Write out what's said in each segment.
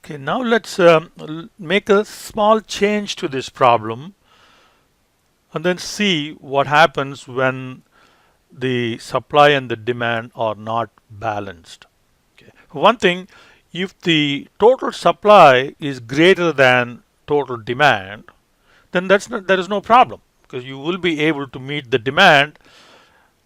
Okay, now let's make a small change to this problem and then see what happens when the supply and the demand are not balanced. Okay. One thing, if the total supply is greater than total demand, then there is no problem because you will be able to meet the demand.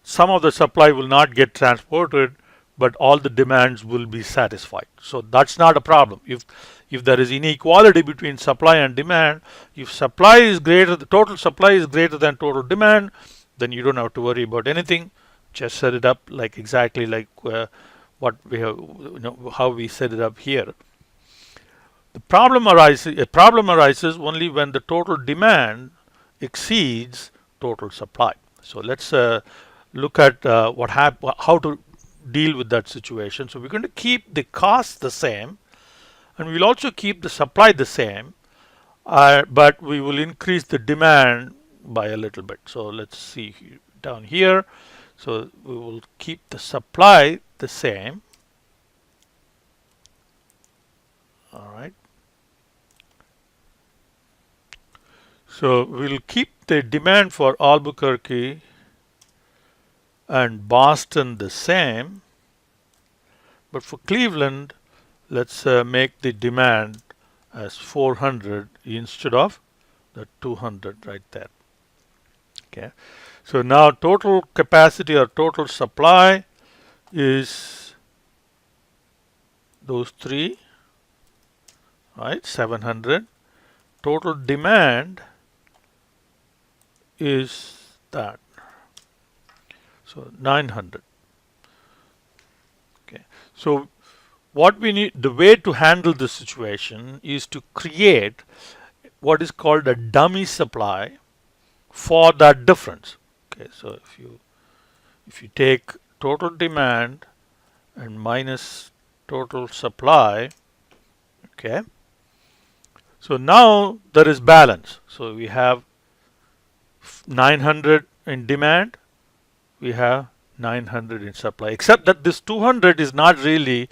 Some of the supply will not get transported, but all the demands will be satisfied. So that's not a problem. If there is inequality between supply and demand, if supply is greater, the total supply is greater than total demand, then you don't have to worry about anything. Just set it up like exactly like what we have, how we set it up here. The problem arises. A problem arises only when the total demand exceeds total supply. So let's look at how to deal with that situation. So we're going to keep the cost the same, and we'll also keep the supply the same, but we will increase the demand by a little bit. So let's see down here. So we will keep the supply the same. All right. So we'll keep the demand for Albuquerque and Boston the same, but for Cleveland, let's make the demand as 400 instead of the 200 right there. Okay. So now total capacity or total supply is those three, right? 700. Total demand is that. So 900. Okay. So what we need, the way to handle this situation is to create what is called a dummy supply for that difference. Okay. So if you take total demand and minus total supply, okay. So now there is balance. So we have 900 in demand, we have 900 in supply, except that this 200 is not really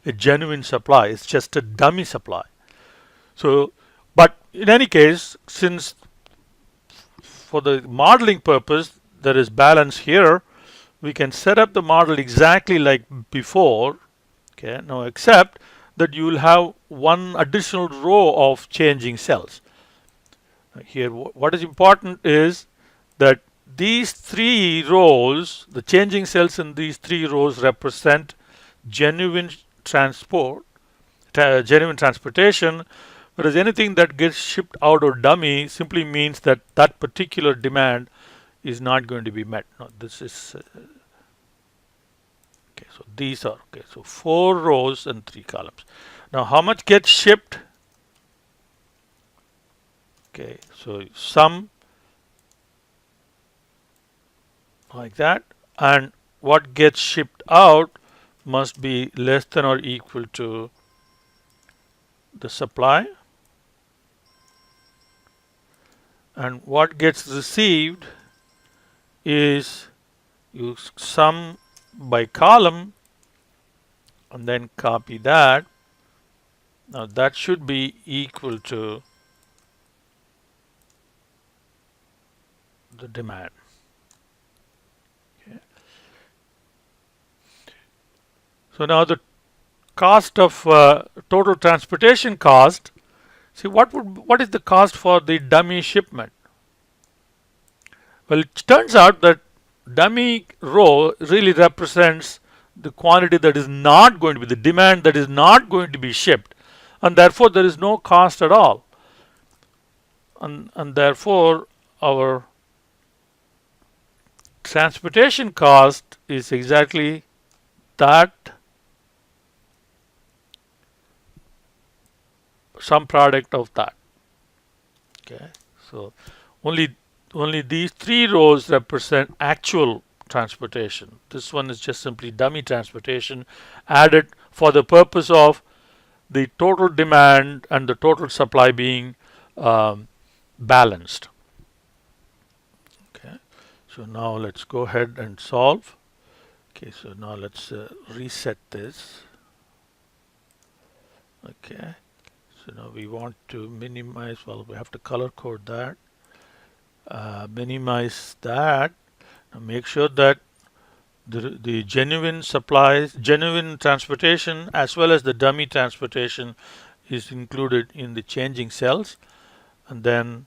a genuine supply, it's just a dummy supply. So, but in any case, since for the modeling purpose there is balance here, we can set up the model exactly like before. Okay, now except that you will have one additional row of changing cells. Here, what is important is that these three rows, the changing cells in these three rows represent genuine transportation, whereas anything that gets shipped out or dummy simply means that that particular demand is not going to be met. No, this is okay. So these are okay. So 4 rows and 3 columns. Now, how much gets shipped? Okay, so sum like that, and what gets shipped out must be less than or equal to the supply, and what gets received is you sum by column and then copy that. Now that should be equal to the demand. Okay. So now the cost of total transportation cost. See, what is the cost for the dummy shipment? Well, it turns out that dummy row really represents the quantity that is not going to be, the demand that is not going to be shipped, and therefore there is no cost at all, and therefore our transportation cost is exactly that some product of that. Okay, so only these 3 rows represent actual transportation. This one is just simply dummy transportation added for the purpose of the total demand and the total supply being balanced. Okay, so now let's go ahead and solve. Okay, so now let's reset this. Okay, So now we want to minimize, well, we have to color code that, minimize that. Now make sure that the genuine supplies, genuine transportation as well as the dummy transportation is included in the changing cells, and then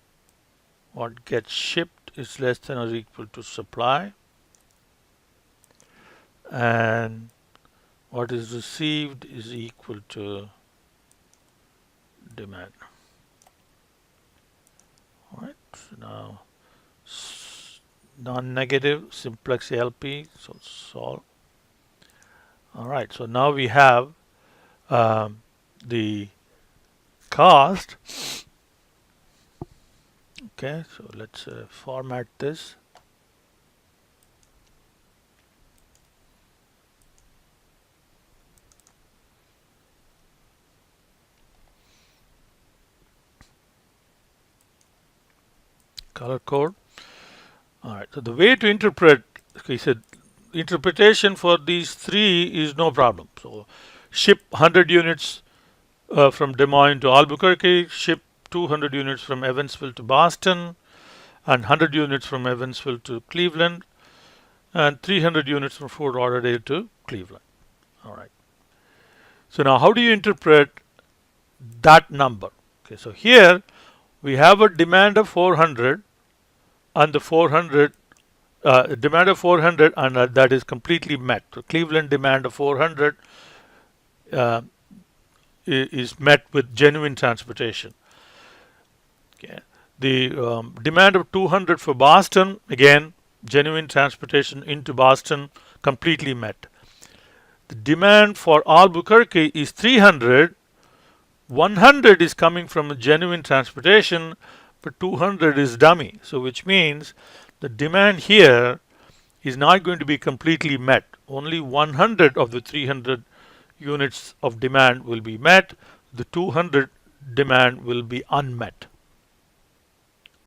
what gets shipped is less than or equal to supply, and what is received is equal to demand. All right, so now non-negative simplex LP, so solve. All right, so now we have the cost. Okay, so let's format this. Color code. All right, so the way to interpret, he said, interpretation for these three is no problem. So ship 100 units from Des Moines to Albuquerque, ship 200 units from Evansville to Boston, and 100 units from Evansville to Cleveland, and 300 units from Fort Lauderdale to Cleveland. All right. So now how do you interpret that number? Okay, so here we have a demand of 400 and the 400 demand of 400 and that is completely met. So Cleveland demand of 400 is met with genuine transportation. Okay. The demand of 200 for Boston, again genuine transportation into Boston, completely met. The demand for Albuquerque is 300. 100 is coming from a genuine transportation, but 200 is dummy. So which means the demand here is not going to be completely met. Only 100 of the 300 units of demand will be met. The 200 demand will be unmet.